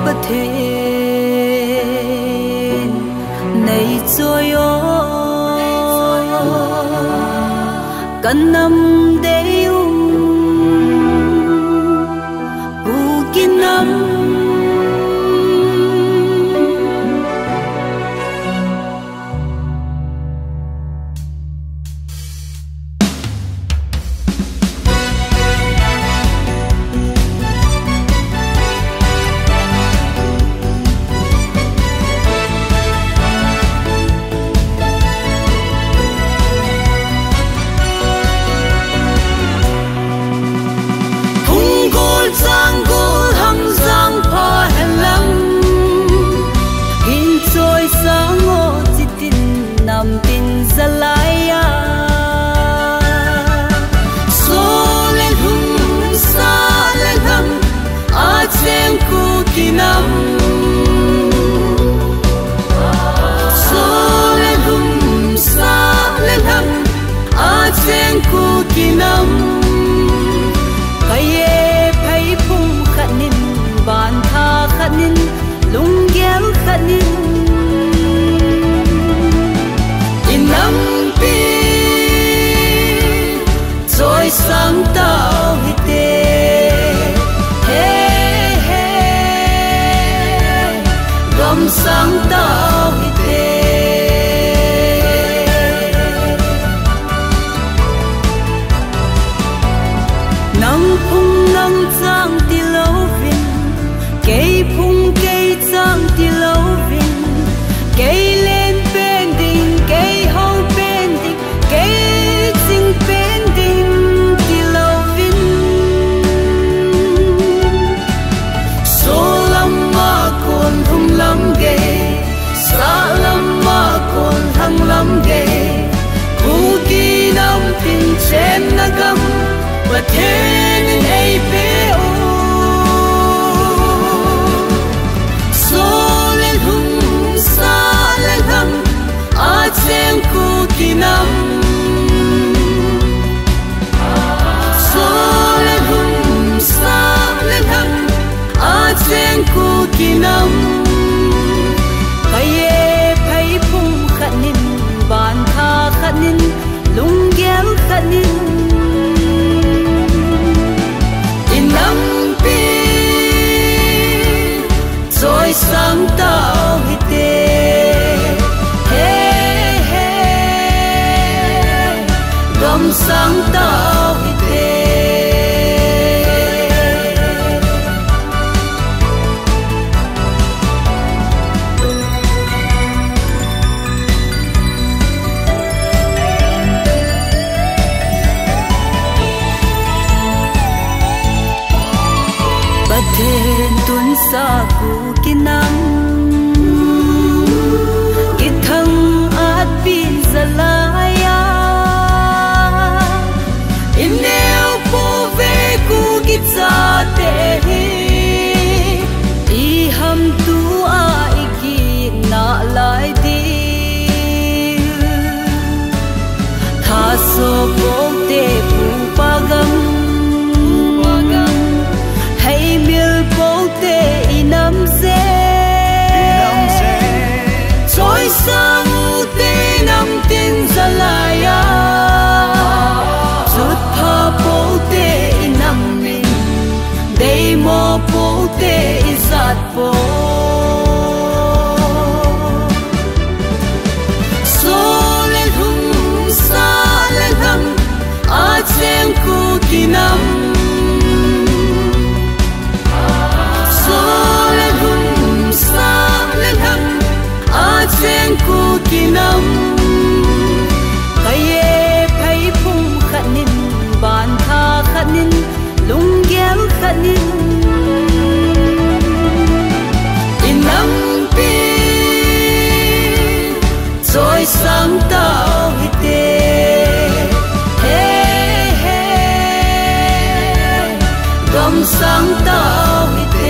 bất thế này rồi cần nằm để u kín nằm sáng tạo nắng phung nắng giang đi lâu vinh cây phung cây giang đi lâu vinh cây lên bên đỉnh cây hậu bên đỉnh cây chính bên đỉnh đi lâu vinh số lắm mà còn hung lắm ghê xa lắm mà còn hăng lắm ghê cú kỳ năm tình trên na gam và thế nên hay bé ô số lên hung xa lên hăng ở trên cú kỳ năm số lên hung xa lên hăng ở trên cú kỳ năm phải phải phung khát nín bàn tha khát nín lung ghéo khát nín rồi sáng tạo hi tê gom sáng tạo hi tê bất thiên tuấn xa cụ kiến nắng cái thằng át pin giờ lại em nêu phố về cụ cái cha tê đi hầm tu ai kia nã lại đi tha số bố tê phụ ba gam hay miêu bố tê nắm dê trôi sang tê nắm tin ra lại rút pha bố tê nắm mình đây mò bố tê giặt bố số lên hung xa lên hăng ở trên cụ kỳ năm trên cú kỳ năm phải phung khát nín bàn tha khát nín lung ghéo khát nín in năm pi rồi sáng tạo hi tê gom sáng tạo hi tê